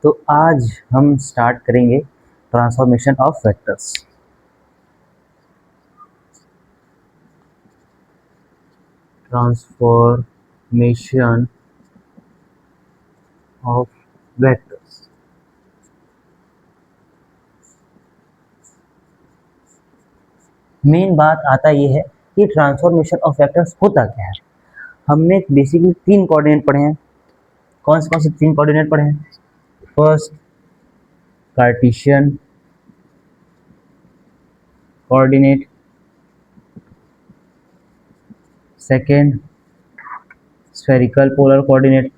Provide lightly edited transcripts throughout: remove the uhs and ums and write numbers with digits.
तो आज हम स्टार्ट करेंगे transformation of vectors. Transformation of vectors. Main बात आता ये है कि ट्रांसफॉर्मेशन ऑफ वेक्टर्स होता क्या है। हमने बेसिकली तीन कोऑर्डिनेट पढ़े हैं। कौन से तीन कोऑर्डिनेट पढ़े हैं? First Cartesian coordinate, second spherical polar coordinate,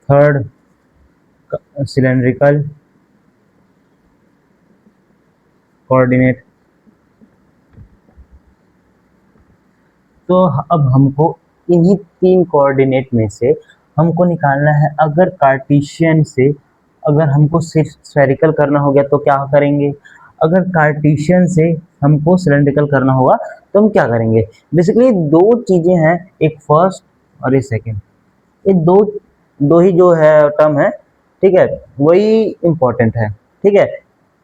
third cylindrical coordinate. तो अब हमको इन्हीं तीन कोऑर्डिनेट में से हमको निकालना है, अगर कार्टेशियन से अगर हमको सिर्फ स्फेरिकल करना हो गया तो क्या करेंगे, अगर कार्टेशियन से हमको सिलेंड्रिकल करना होगा तो हम क्या करेंगे। बेसिकली दो चीजें हैं, एक फर्स्ट और एक सेकेंड। ये दो दो ही जो है टर्म है, ठीक है, वही इंपॉर्टेंट है। ठीक है,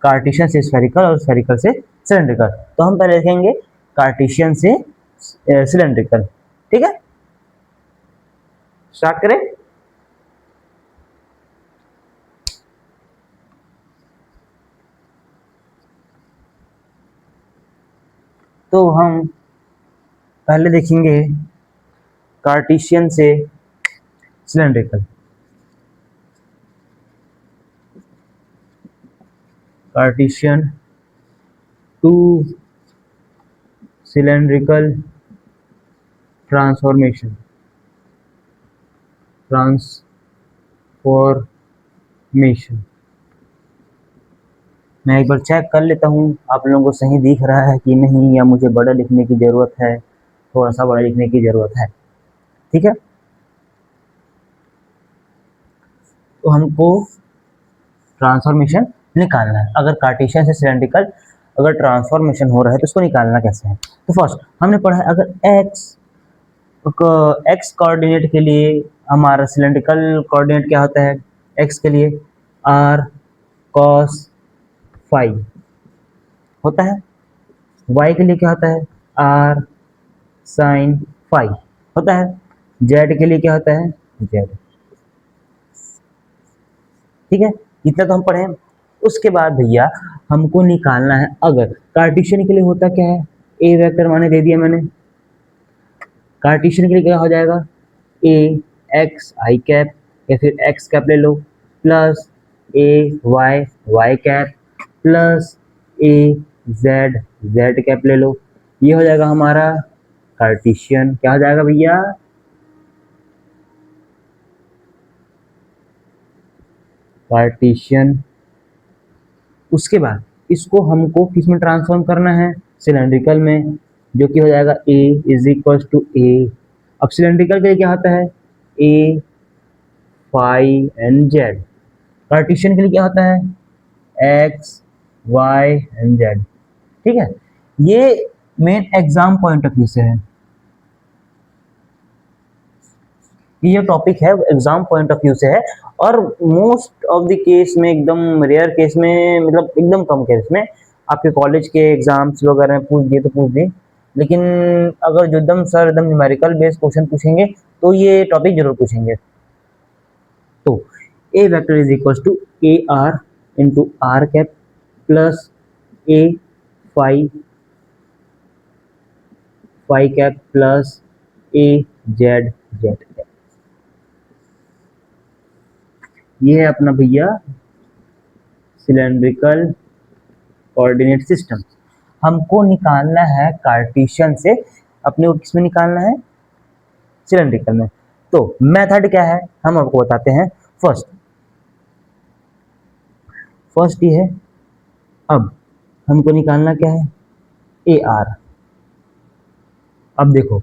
कार्टेशियन से स्फेरिकल और स्फेरिकल से सिलेंड्रिकल। तो हम पहले देखेंगे कार्टेशियन से सिलेंड्रिकल। ठीक है, स्टार्ट करें। तो हम पहले देखेंगे कार्टेशियन से cylindrical. Cartesian to cylindrical transformation. मैं एक बार चेक कर लेता हूँ आप लोगों को सही दिख रहा है कि नहीं, या मुझे बड़ा लिखने की जरूरत है, थोड़ा सा बड़ा लिखने की जरूरत है। ठीक है, तो हमको ट्रांसफॉर्मेशन निकालना है। अगर कार्टेशियन से सिलेंड्रिकल अगर ट्रांसफॉर्मेशन हो रहा है तो उसको निकालना कैसे है। तो फर्स्ट हमने पढ़ा है, अगर एक्स कोऑर्डिनेट के लिए हमारा सिलेंड्रिकल कोऑर्डिनेट क्या होता है, एक्स के लिए आर कॉस फाइव होता है, वाई के लिए क्या होता है, आर साइन फाइव होता है, जेड के लिए क्या होता है, जेड। ठीक है, इतना तो हम पढ़े। उसके बाद भैया हमको निकालना है, अगर कार्टेशियन के लिए होता क्या है, ए वेक्टर माने दे दिया मैंने, कार्टेशियन के लिए क्या हो जाएगा, ए एक्स आई कैप या फिर एक्स कैप ले लो, प्लस ए वाई वाई कैप, प्लस ए जेड जेड कैप ले लो। ये हो जाएगा हमारा कार्टेशियन। क्या हो जाएगा भैया, कार्टेशियन। उसके बाद इसको हमको किस में ट्रांसफॉर्म करना है, सिलेंड्रिकल में, जो कि हो जाएगा a is equal to a. अब सिलेंड्रिकल के लिए क्या होता है, a phi and z. Cartesian के लिए क्या होता है, x y एंड z। ठीक है, ये main exam point of view से है, ये टॉपिक है एग्जाम पॉइंट ऑफ व्यू से है। और मोस्ट ऑफ द केस में, एकदम रेयर केस में, मतलब एकदम कम केस में आपके कॉलेज के एग्जाम्स वगैरह में पूछ दिए तो पूछ दिए, लेकिन अगर जो एकदम सर एकदम न्यूमेरिकल बेस्ड क्वेश्चन पूछेंगे तो ये टॉपिक जरूर पूछेंगे। तो A vector is equal to A R into R cap plus A five five cap plus A Z Z cap. ये है अपना भैया सिलेंड्रिकल कोऑर्डिनेट सिस्टम। हमको निकालना है कार्टेशियन से, अपने को किसमें निकालना है, सिलेंड्रिकल में। तो मेथड क्या है हम आपको बताते हैं। फर्स्ट ये है, अब हमको निकालना क्या है, ए आर। अब देखो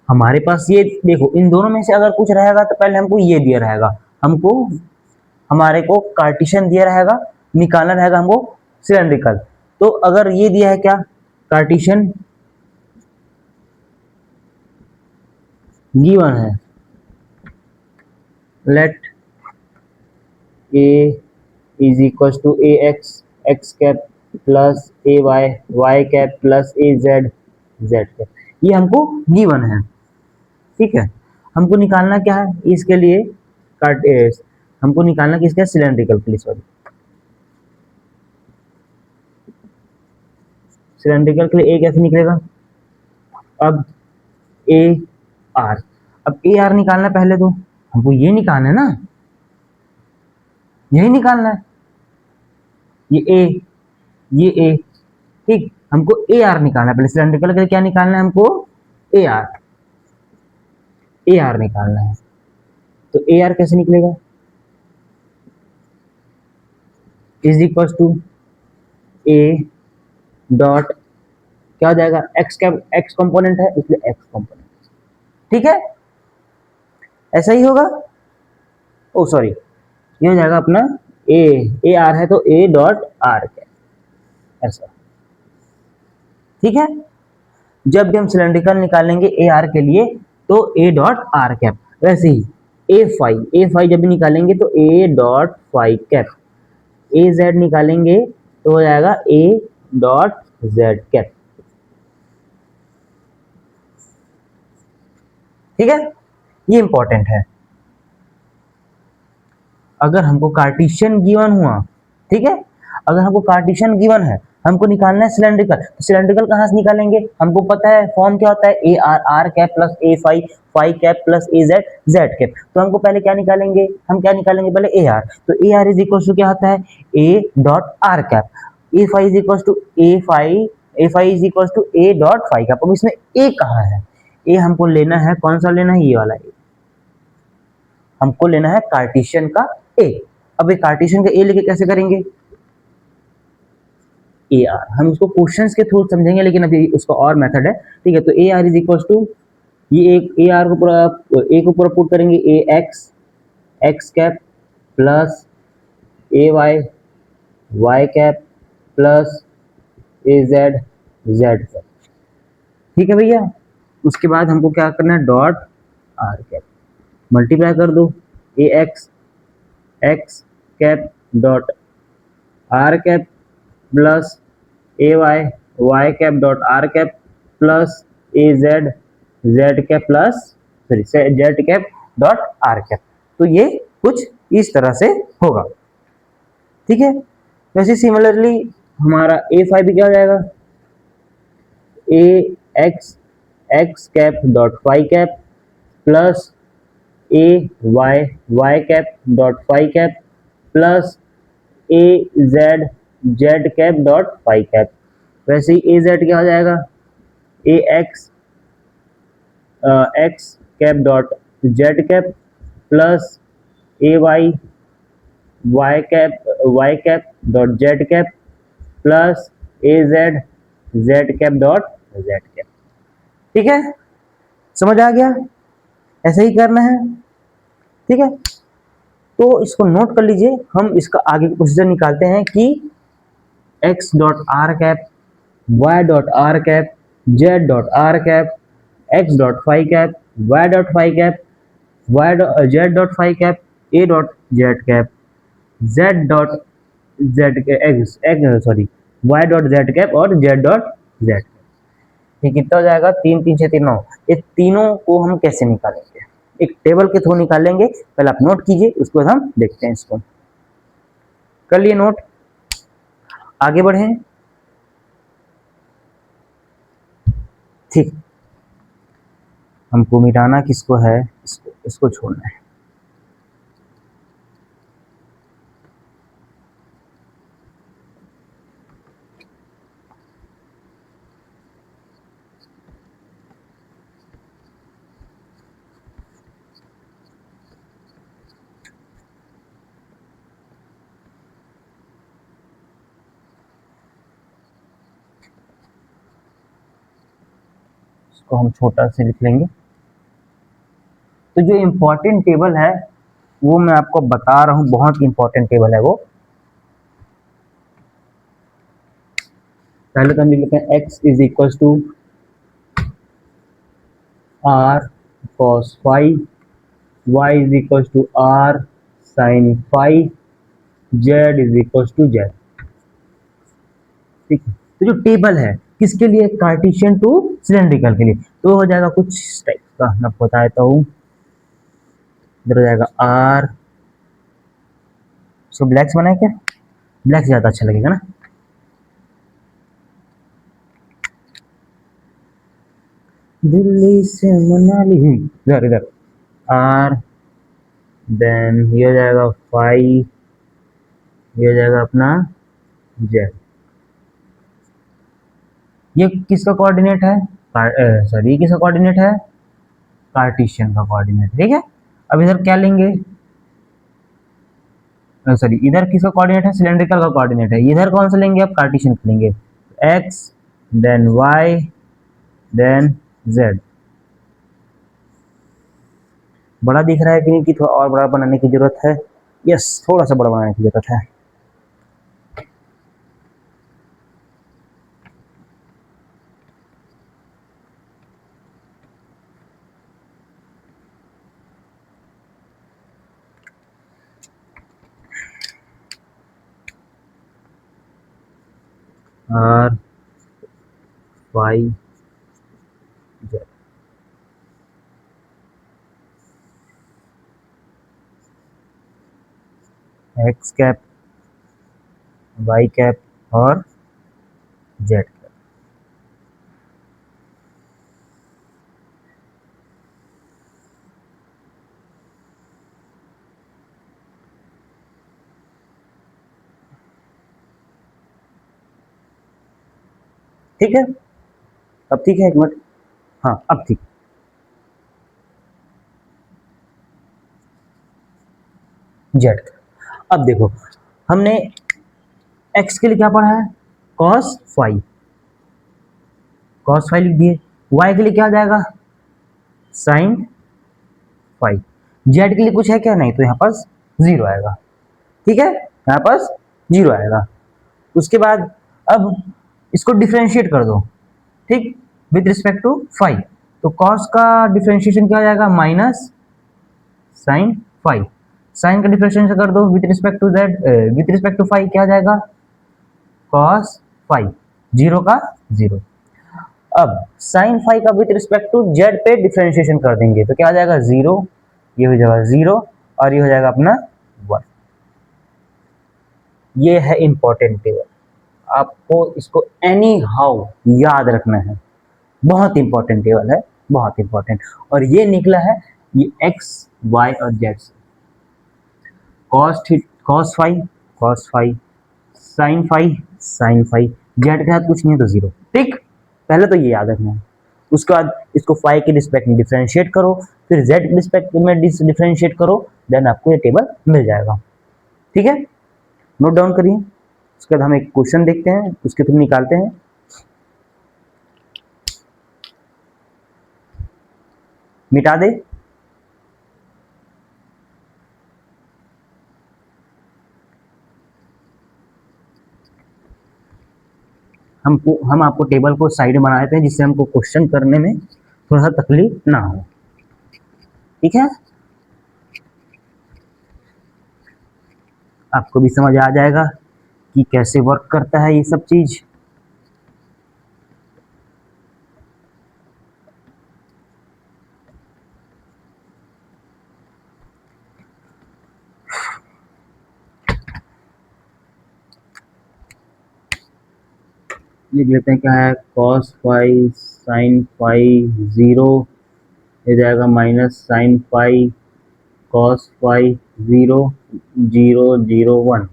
हमारे पास ये, देखो इन दोनों में से अगर कुछ रहेगा तो पहले हमको ये दिया रहेगा, हमको हमारे को कार्टेशियन दिया रहेगा, निकालना रहेगा हमको सिलेंड्रिकल। तो अगर ये दिया है क्या, कार्टेशियन, गिवन है, let a is equal to a x x cap plus A Y Y cap plus A Z Z cap, ये हमको गिवन है। ठीक है, हमको निकालना क्या है इसके लिए, काट हमको निकालना किसका है, सिलेंड्रिकल के लिए, सॉरी सिलेंड्रिकल के लिए ए कैसे निकलेगा, अब ए आर, अब ए आर निकालना है पहले, तो हमको ये निकालना है ना, यही निकालना है, ये ए, ठीक, हमको ए आर निकालना है पहले, सिलेंड्रिकल के लिए क्या निकालना है हमको, ए आर, ए आर निकालना है। तो ए आर कैसे निकलेगा, is equal to A dot क्या हो जाएगा, एक्स का एक्स कंपोनेंट है इसलिए एक्स कंपोनेंट, ठीक है, ऐसा ही होगा। ओ सॉरी, ये हो जाएगा अपना ए, ए आर है तो ए डॉट आर कैप, ऐसा, ठीक है। जब भी हम सिलेंड्रिकल निकालेंगे ए आर के लिए तो ए डॉट आर कैप, वैसे ही ए फाइव जब भी निकालेंगे तो ए डॉट फाइव कैप, ए जेड निकालेंगे तो हो जाएगा ए डॉट जेड कैप, ठीक है, ये इंपॉर्टेंट है। अगर हमको कार्टिशियन गिवन हुआ, ठीक है, अगर हमको कार्टिशियन गिवन है, हमको निकालना है सिलेंड्रिकल, तो सिलेंड्रिकल कहाँ से निकालेंगे, हमको पता है फॉर्म क्या होता है, a are are cap plus A five five cap plus A Z Z cap, तो हमको पहले क्या निकालेंगे, हम क्या निकालेंगे पहले ए आर, तो a r is equal to क्या होता है, a dot are cap, a five is equal to a five is equal to A dot five cap. अब इसमें ए कहाँ है, ए हमको लेना है, कौन सा लेना है, ये वाला ए, हमको लेना है कार्टिशियन का ए। अब ये कार्टिशियन का ए लेके कैसे करेंगे, ए आर, हम इसको क्वेश्चंस के थ्रू समझेंगे लेकिन अभी उसका और मेथड है, ठीक है। तो a r is equal to, ये एक ए आर को पूरा, ए को पूरा पुट करेंगे, ए एक्स एक्स कैप प्लस ए वाई वाई कैप प्लस ए जेड जेड कैप, ठीक है भैया। उसके बाद हमको क्या करना है, डॉट आर कैप, मल्टीप्लाई कर दो, A x x cap dot are cap plus A Y Y cap dot are cap plus A Z Z cap plus sorry Z cap dot are cap, तो ये कुछ इस तरह से होगा, ठीक है। वैसे सिमिलरली हमारा ए फाइव भी क्या हो जाएगा, A x x cap dot five cap plus A Y Y cap dot five cap plus A Z Z cap dot five cap, वैसे ही ए जेड क्या हो जाएगा, A x x cap dot Z cap plus A Y Y cap dot Z cap plus A Z Z cap dot Z cap, ठीक है, समझ आ गया, ऐसे ही करना है, ठीक है। तो इसको नोट कर लीजिए, हम इसका आगे की प्रोसीजर निकालते हैं कि x dot are cap y dot are cap z dot are cap x dot five cap y dot five cap y z dot five cap a dot Z cap z dot z x x sorry y dot Z cap और z dot z, ये कितना हो जाएगा, तीन तीन छः तीन नौ, ये तीनों को हम कैसे निकालेंगे, एक टेबल के थ्रू निकालेंगे, पहले आप नोट कीजिए उसके बाद हम देखते हैं इसको, कर लिए नोट, आगे बढ़े, ठीक, हमको मिटाना किसको है, इसको छोड़ना है, इसको हम छोटा से लिख लेंगे। तो जो इम्पोर्टेंट टेबल है वो मैं आपको बता रहा हूँ, बहुत इंपॉर्टेंट टेबल है वो, पहले तो हम लिख लेते हैं x is equal to r cos phi, y is equal to r sine five, z is equal to z. ठीक है, तो जो टेबल है किसके लिए, कार्टेशियन टू सिलेंड्रिकल के लिए, तो हो जाएगा कुछ इस टाइप का, मैं आपको बता देता हूँ। इधर हो जाएगा आर, इसको ब्लैक से बनाए क्या, ब्लैक ज्यादा अच्छा लगेगा ना। दिल्ली से मनाली, इधर इधर आर, देन ये हो जाएगा फाइव, ये हो जाएगा अपना जेड। ये किसका कोऑर्डिनेट है, सॉरी ये किसका कोऑर्डिनेट है, कार्टेशियन का कोऑर्डिनेट। ठीक है, अब इधर क्या लेंगे, सॉरी इधर किसका कोऑर्डिनेट है, सिलेंड्रिकल का कोऑर्डिनेट है, इधर कौन सा लेंगे, आप कार्टेशियन का लेंगे, x then y then z. बड़ा दिख रहा है कि नहीं, कि थोड़ा और बड़ा बनाने की जरूरत है, यस थोड़ा सा बड़ा बनाने की जरूरत है। R y z, x cap y cap और जेड कैप। ठीक है, अब ठीक है, एक मिनट, हाँ अब ठीक। जेड, अब देखो हमने एक्स के लिए क्या पढ़ा है, कॉस फाइव, कॉस फाइव लिख दिए, वाई के लिए क्या आ जाएगा, साइन फाइव, जेड के लिए कुछ है क्या, नहीं, तो यहाँ पास जीरो आएगा। ठीक है, यहाँ पास जीरो आएगा। उसके बाद अब इसको डिफ्रेंशिएट कर दो, ठीक, विथ रिस्पेक्ट टू फाइव, तो कॉस का डिफ्रेंशिएशन क्या हो जाएगा, माइनस साइन फाइव, साइन का डिफ्रेंशिएशन कर दो with respect to z, with respect to phi क्या आ जाएगा, कॉस फाइव, जीरो का जीरो। अब साइन फाइव का विथ रिस्पेक्ट टू जेड पे डिफ्रेंशिएशन कर देंगे तो क्या आ जाएगा, जीरो, ये हो जाएगा जीरो, और ये हो जाएगा अपना वन। ये है इंपॉर्टेंट टेबल, आपको इसको एनी हाउ याद रखना है, बहुत इंपॉर्टेंट टेबल है, बहुत इंपॉर्टेंट। और ये निकला है ये एक्स वाई और जेड से, cos five cos five, sine five, Z के साथ कुछ नहीं है तो जीरो। ठीक, पहले तो ये याद रखना है। उसके बाद इसको फाइव के रिस्पेक्ट में डिफ्रेंशिएट करो, फिर जेड के रिस्पेक्ट में डिफ्रेंशिएट करो, देन आपको ये टेबल मिल जाएगा। ठीक है, नोट डाउन करिए। उसके बाद हम एक क्वेश्चन देखते हैं, उसके थ्रू निकालते हैं। मिटा दे, हम आपको टेबल को साइड बना देते हैं जिससे हमको क्वेश्चन करने में थोड़ा सा तकलीफ ना हो। ठीक है, आपको भी समझ आ जाएगा कि कैसे वर्क करता है ये सब चीज। लिख लेते हैं क्या है, cos phi sine phi zero, हो जाएगा minus sine phi cos phi zero, zero zero one.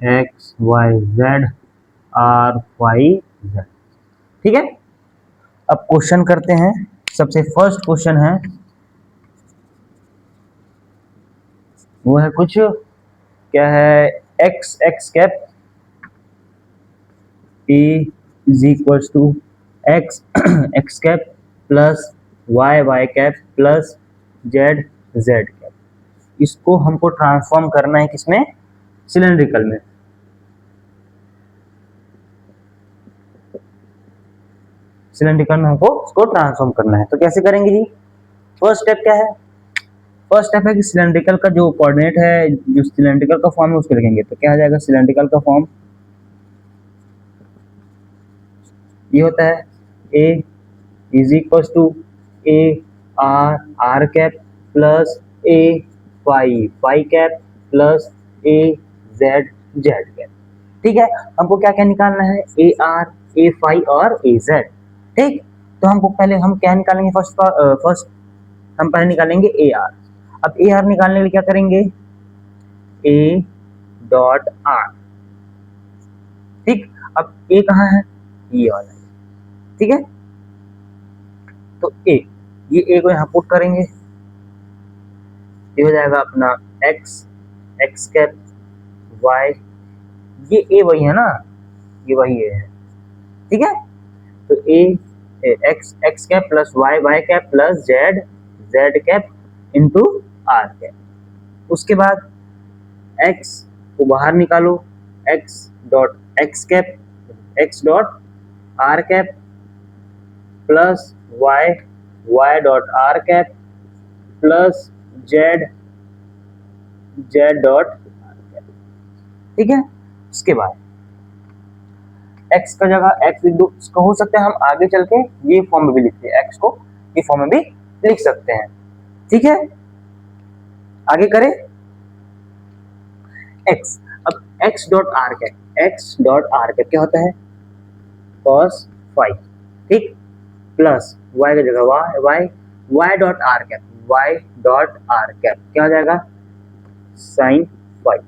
X y z r y z. ठीक है, अब क्वेश्चन करते हैं। सबसे फर्स्ट क्वेश्चन है वो है कुछ, क्या है, x x cap a is equal to x x cap plus Y Y cap plus Z Z cap. इसको हमको ट्रांसफॉर्म करना है किसमें, सिलेंड्रिकल में। सिलेंड्रिकल में हमको उसको ट्रांसफॉर्म करना है, तो कैसे करेंगे जी? फर्स्ट स्टेप क्या है? फर्स्ट स्टेप है कि सिलेंड्रिकल का जो कोऑर्डिनेट है, जो सिलेंड्रिकल का फॉर्म है उसको लिखेंगे। तो क्या आ जाएगा सिलेंड्रिकल का फॉर्म? ये होता है A is equal to A are are cap plus A phi phi cap plus A Z Z cap. ठीक है, हमको क्या क्या निकालना है? ए आर, ए फाई और ए जेड। ठीक, तो हमको पहले हम क्या निकालेंगे? फर्स्ट हम पहले निकालेंगे ए आर। अब ए आर निकालने के लिए क्या करेंगे? ए डॉट आर। ठीक, अब ए कहाँ है? ये वाला है। ठीक है, तो ए, ये ए को यहाँ पुट करेंगे, ये हो जाएगा अपना एक्स एक्स कैप वाई, ये ए वही है ना, ये वही ए है। ठीक है, तो A x x cap plus Y Y cap plus Z Z cap into R cap. उसके बाद एक्स को बाहर निकालो, X dot x cap x dot are cap plus Y Y dot are cap plus Z Z dot are cap. ठीक है, उसके बाद x का जगह एक्स लिख दो। इसको हो सकता है हम आगे चल के ये फॉर्म में भी लिखते हैं, एक्स को ये फॉर्म में भी लिख सकते हैं। ठीक है, आगे करें एक्स। अब x dot are cap, x dot are cap क्या होता है? Cos phi. ठीक, प्लस वाई की जगह y y Y dot are cap, y dot are cap क्या हो जाएगा? Sine phi.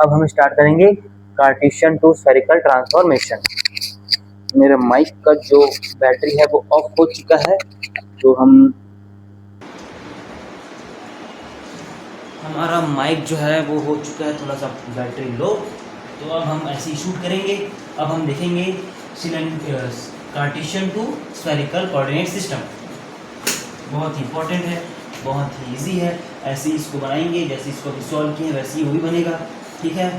अब हम स्टार्ट करेंगे कार्टेशियन टू स्फेरिकल ट्रांसफॉर्मेशन। मेरे माइक का जो बैटरी है वो ऑफ हो चुका है, तो हमारा माइक जो है वो हो चुका है थोड़ा सा बैटरी लो। तो अब हम ऐसे ही शूट करेंगे। अब हम देखेंगे Cartesian to spherical coordinate system. बहुत ही इंपॉर्टेंट है, बहुत ही इजी है। ऐसे ही इसको बनाएंगे, जैसे इसको अभी सॉल्व किए वैसे ही वो भी बनेगा। ठीक है,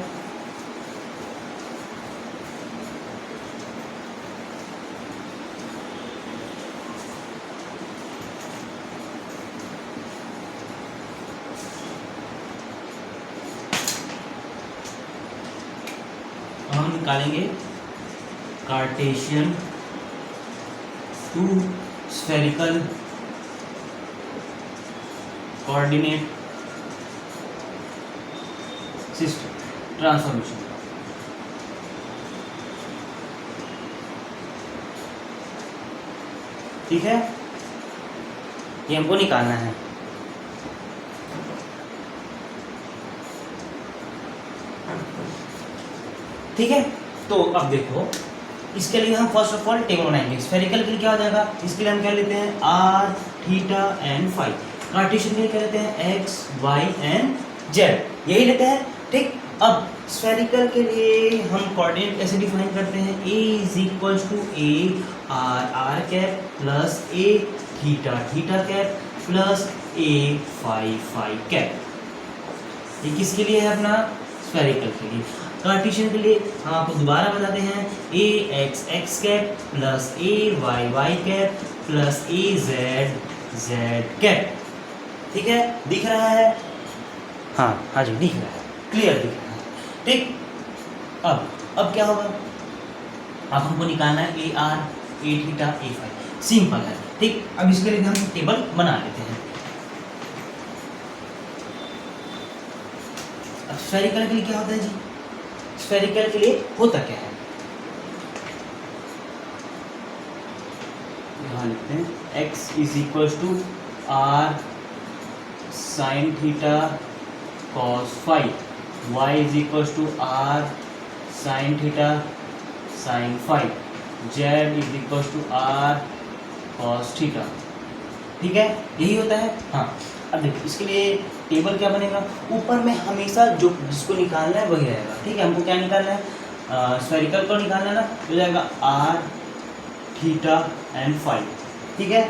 हम निकालेंगे Cartesian to spherical coordinate system transformation. ठीक है, ये हमको निकालना है। ठीक है, तो अब देखो, इसके लिए हम फर्स्ट ऑफ ऑल टेबल बनाएंगे। स्फेरिकल के लिए क्या हो जाएगा, इसके लिए हम क्या लेते हैं r theta and phi. Cartesian के लिए क्या लेते हैं एक्स वाई एंड जेड, यही लेते हैं। ठीक, अब स्फेरिकल के लिए हम कोऑर्डिनेट कैसे डिफाइन करते हैं, A is equal to A are are cap plus A theta theta cap plus A phi phi cap. ये किसके लिए है अपना, स्फेरिकल के लिए। कार्टेशियन के लिए हम आपको दोबारा बताते हैं ए एक्स एक्स कैप प्लस ए वाई वाई कैप प्लस ए जेड जेड कैप। ठीक है, दिख रहा है, हाँ हाँ जी दिख रहा है, क्लियर दिख रहा है। ठीक, अब क्या होगा, अब हमको निकालना है a r a theta a phi, simple है। ठीक, अब इसके लिए हम टेबल बना लेते हैं। अब स्फेरिकल के लिए क्या होता है जी, स्फेरिकल के लिए होता क्या है, यहाँ लिखते हैं x is equal to r sine theta cos phi, y is equal to r sine theta sine phi, z is equal to r cos theta. ठीक है, यही होता है। हाँ, अब देखो इसके लिए टेबल क्या बनेगा, ऊपर में हमेशा जो जिसको निकालना है वही रहेगा। ठीक है, हमको क्या निकालना है, स्फेरिकल को निकालना है ना, तो जाएगा आर थीटा एंड फाई। ठीक है,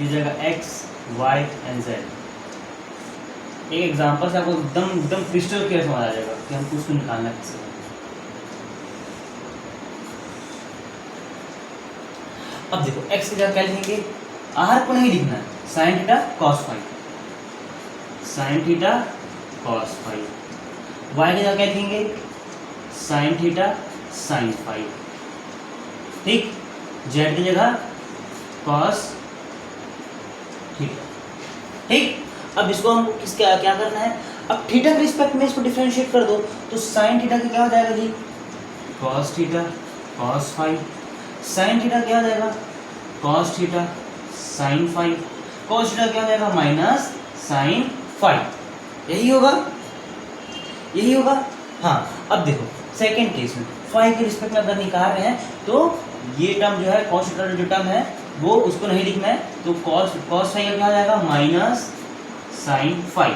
ये जाएगा एक्स वाई एंड जेड। एक एग्जांपल से आपको एकदम एकदम क्रिस्टल क्लियर समझ आ जाएगा कि हमको उसको निकालना है कैसे। अब देखो x की जगह क्या लिखेंगे, आर को नहीं लिखना है, sine theta cos phi, sine theta cos phi. y की जगह क्या लिखेंगे, साइन थीटा साइन फाई। ठीक, z की जगह कॉस थीटा। ठीक, अब इसको हम किसका क्या करना है, अब थीटा के रिस्पेक्ट में इसको डिफरेंशिएट कर दो, तो साइन थीटा का क्या हो जाएगा जी, cos theta cos phi. Sine theta क्या हो जाएगा, cos theta sine phi. Cos theta क्या हो जाएगा, माइनस साइन फाई। यही होगा, यही होगा। हाँ, अब देखो सेकेंड केस में फाई के रिस्पेक्ट में अगर निकाल रहे हैं तो ये टर्म जो है कॉस थीटा जो टर्म है वो उसको नहीं लिखना है, तो कॉस फाई का क्या हो जाएगा, minus sine phi.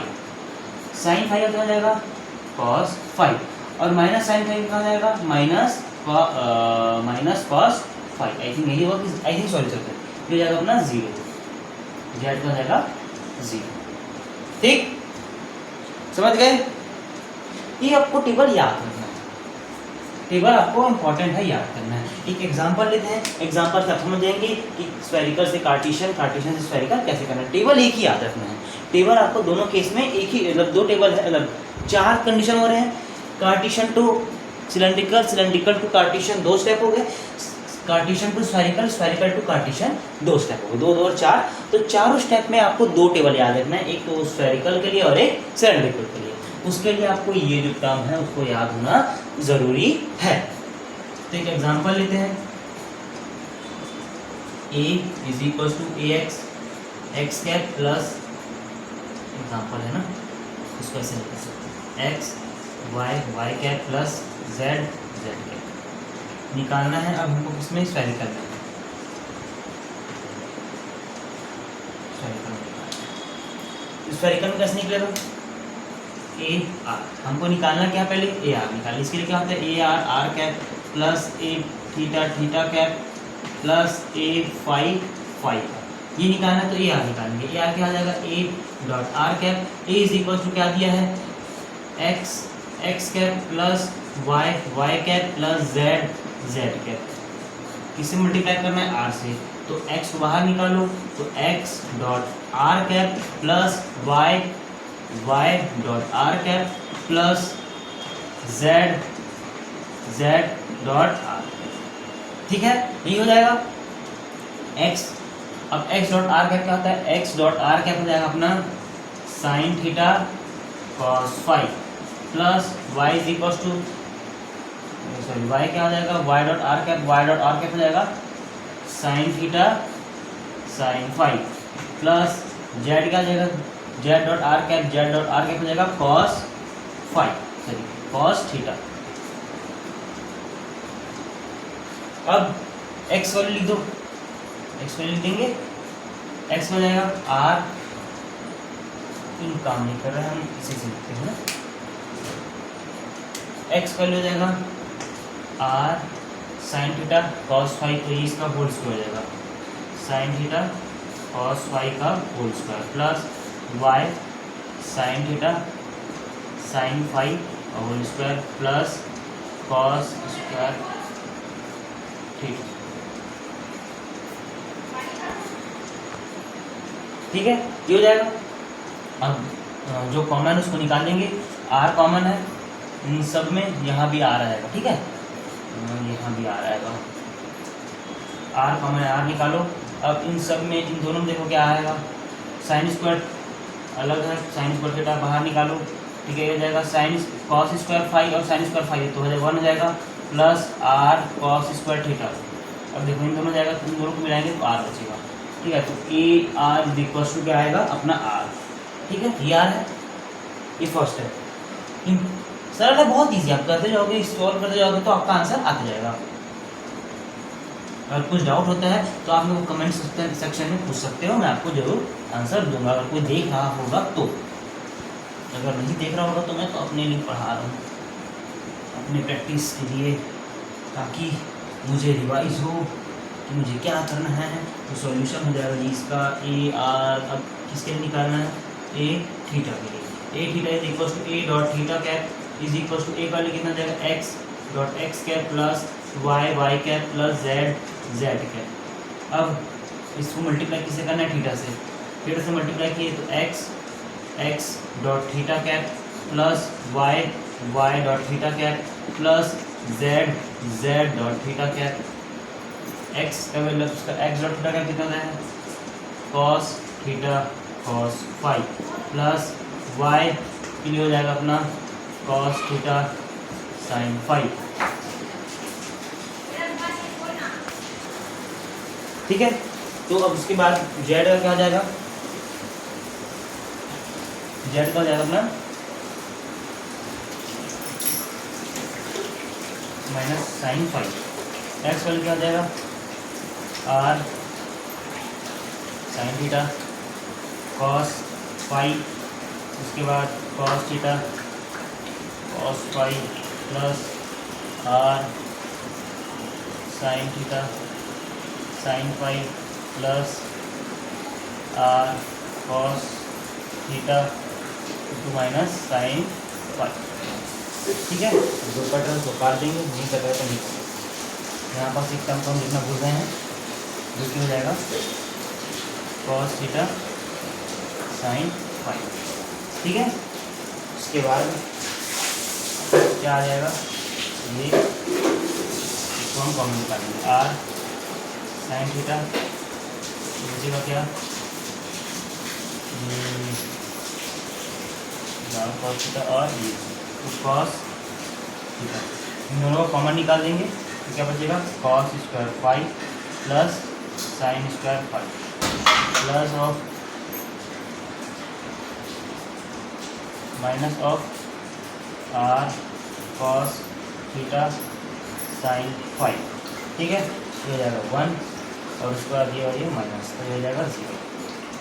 Sine phi का क्या हो जाएगा, कॉस फाई, और माइनस साइन फाई का क्या हो जाएगा, minus cos phi. I think यही होगा, आई थिंक सॉरी सर, ये जाएगा अपना जीरो, जेड का जाएगा जीरो। ठीक, समझ गए, ये आपको टेबल याद रखना है, टेबल आपको इंपॉर्टेंट है, याद करना है। एक एग्जांपल लेते हैं, एग्जांपल से आप समझ जाएंगे कि स्फेरिकल से कार्टेशियन, कार्टेशियन से स्फेरिकल कैसे करना है। टेबल एक ही याद रखना है, टेबल आपको दोनों केस में एक ही, मतलब दो टेबल है, मतलब चार कंडीशन हो रहे हैं। Cartesian to cylindrical, cylindrical to Cartesian दो स्टेप हो गए, Cartesian to spherical, spherical to Cartesian दो स्टेप हो गए, दो और चार। तो चारों स्टेप में आपको दो टेबल याद रखना है, एक तो स्फेरिकल के लिए और एक सिलेंड्रिकल के लिए। उसके लिए आपको ये जो टर्म है उसको याद होना जरूरी है। तो एक एग्जांपल लेते हैं, a is equal to a x x cap plus, example है ना, उसको ऐसे लिख सकते हैं, x y Y cap plus Z Z cap निकालना है। अब हमको किसमें स्फेरिकल में, स्फेरिकल में कैसे निकलेगा, ए आर हमको निकालना क्या, पहले ए आर निकालना। इसके लिए क्या होता है, a are are cap plus A theta theta cap plus A phi phi, ये निकालना है तो ए आर निकालेंगे। ए आर क्या आ जाएगा, a dot are cap, a is equal to क्या दिया है, x x cap plus Y Y cap plus Z Z cap, किससे मल्टीप्लाई करना है, आर से, तो x को बाहर निकालो, तो x dot are cap plus y y dot are cap plus z z dot are, ठीक है, यही हो जाएगा x। अब x डॉट आर कैप क्या होता है, x डॉट आर कैप हो जाएगा अपना sine theta cos phi plus y is equal to, sorry y क्या हो जाएगा, y डॉट आर कैप हो जाएगा sine theta sine phi plus z क्या हो जाएगा, z डॉट आर कैप हो जाएगा cos phi, sorry cos theta. अब x वैल्यू लिख दो, x वैल्यू लिख देंगे, x हो जाएगा r, इन काम नहीं कर रहे हैं हम, इसी से लिखते हैं, x वैल्यू हो जाएगा r sine theta cos phi, तो ये इसका होल स्क्वायर हो जाएगा, साइन थीटा कॉस फाई का whole square plus y sine theta sine phi का whole square plus cos square theta, ठीक है, ये हो जाएगा। अब जो कॉमन है उसको निकाल देंगे, r कॉमन है इन सब में, यहाँ भी r आएगा, ठीक है, यहाँ भी r आएगा, r कॉमन है, r निकालो। अब इन सब में, इन दोनों में देखो क्या आएगा, साइन स्क्वायर अलग है, साइन स्क्वायर थीटा बाहर निकालो, ठीक है, ये हो जाएगा साइन कॉस स्क्वायर फाई और साइन स्क्वायर फाई, तो हो जाएगा 1 हो जाएगा plus r cos square theta. अब देखो इन दोनों जाएगा, इन दोनों को मिलाएंगे तो r बचेगा, ठीक है, तो a r is equal to क्या आएगा अपना r, ठीक है, ये r है, ये फर्स्ट है, सरल है, बहुत ईजी, आप करते जाओगे, सॉल्व करते जाओगे तो आपका आंसर आता जाएगा। अगर कुछ डाउट होता है तो आप लोग कमेंट सेक्शन में पूछ सकते हो, मैं आपको जरूर आंसर दूंगा, अगर कोई देख रहा होगा तो। अगर नहीं देख रहा होगा तो मैं तो अपने लिए पढ़ा रहा हूँ, अपने प्रैक्टिस के लिए, ताकि मुझे रिवाइज हो कि मुझे क्या करना है, तो सॉल्यूशन हो जाएगा जी इसका ए आर। अब किसके लिए निकालना है, ए थीटा के लिए, A theta is equal to A dot theta cap is equal to A का लिए कितना जाएगा, x dot x cap plus Y Y cap plus Z Z cap. अब इसको मल्टीप्लाई किससे करना है, थीटा से मल्टीप्लाई किए तो x dot theta cap plus Y Y dot theta cap plus z dot theta cap. X का value उसका एक्स डॉट थीटा कैप कितना है, cos theta cos phi plus y के लिए हो जाएगा अपना कॉस थीटा साइन फाई, ठीक है। तो अब उसके बाद जेड का क्या हो जाएगा, जेड का हो जाएगा अपना minus sine phi, x value क्या हो जाएगा r sine theta cos phi, उसके बाद cos theta cos phi plus r sine theta sine phi plus r cos theta to minus sine phi, ठीक है। जो कट रहे उसको काट देंगे, नहीं कट रहे तो नहीं। यहाँ पास एक टर्म को हम लिखना भूल रहे हैं, जो कि हो जाएगा कॉस थीटा साइन फाई, ठीक है। उसके बाद क्या आ जाएगा, ये इसको हम कॉमन निकालेंगे, आर साइन थीटा बचेगा क्या, कॉस थीटा और ये कॉस थीटा, इन दोनों को कॉमन निकाल देंगे तो क्या बचेगा cos square phi plus sine square phi plus of minus of r cos theta sine phi, ठीक है। ये हो जाएगा 1 और उसके बाद ये और ये माइनस, तो ये हो जाएगा 0।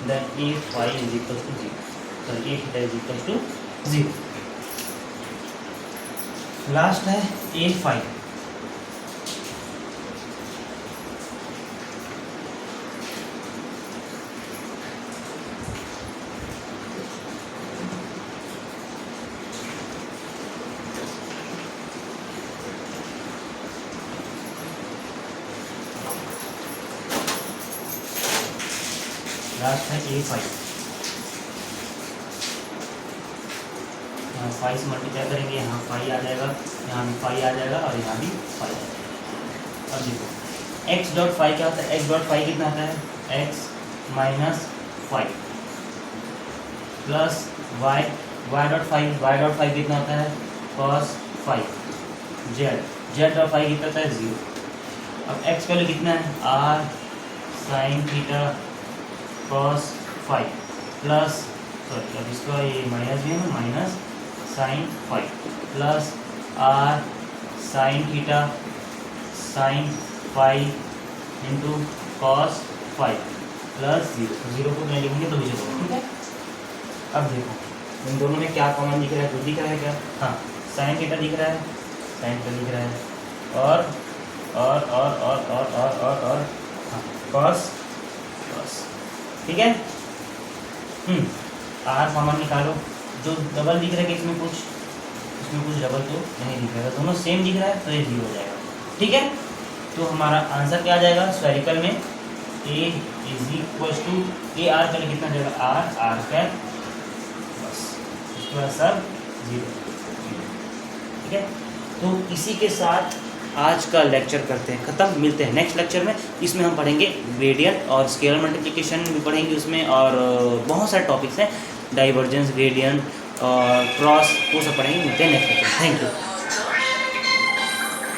Then A five is equal to 0, तो A theta is equal to 0। Last है ए फाइव। लास्ट है ए फाइव। यहाँ फाइव से मल्टीप्लाई करेंगे, यहाँ फाइव आ जाएगा, यहाँ भी फाइव आ जाएगा और यहाँ भी फाइव आ जाएगा। अब देखो एक्स डॉट फाइव क्या होता है, एक्स डॉट फाइव कितना आता है, x minus phi plus Y, Y dot phi कितना होता है, cos phi, z dot phi कितना होता है 0। अब एक्स वैल्यू कितना है, r sine theta cos phi plus, sorry अब इसका ये माइनस भी है ना, minus sine phi plus r sine theta sine phi into cos phi plus 0 को नहीं लिखेंगे तो भी चलेगा, ठीक है। अब देखो इन दोनों में क्या कॉमन दिख रहा है, कुछ दिख रहा है क्या, हाँ साइन थीटा दिख रहा है, साइन थीटा दिख रहा है और हाँ कॉस, ठीक है। आर कॉमन निकालो, जो डबल दिख रहा है कि इसमें कुछ डबल तो नहीं दिख रहा है, दोनों सेम दिख रहा है तो ये 0 हो जाएगा, ठीक है। तो हमारा आंसर क्या आ जाएगा स्फेरिकल में, A is equal to A R का कितना जाएगा, आर कैप, बस उसके बाद सब 0, ठीक है। तो इसी के साथ आज का लेक्चर करते हैं ख़त्म, मिलते हैं नेक्स्ट लेक्चर में। इसमें हम पढ़ेंगे ग्रेडियंट और स्केलर मल्टीप्लिकेशन भी पढ़ेंगे उसमें, और बहुत सारे टॉपिक्स हैं, डाइवर्जेंस, ग्रेडियंट और क्रॉस, वो सब पढ़ेंगे। मिलते हैं नेक्स्ट लेक्चर, थैंक यू।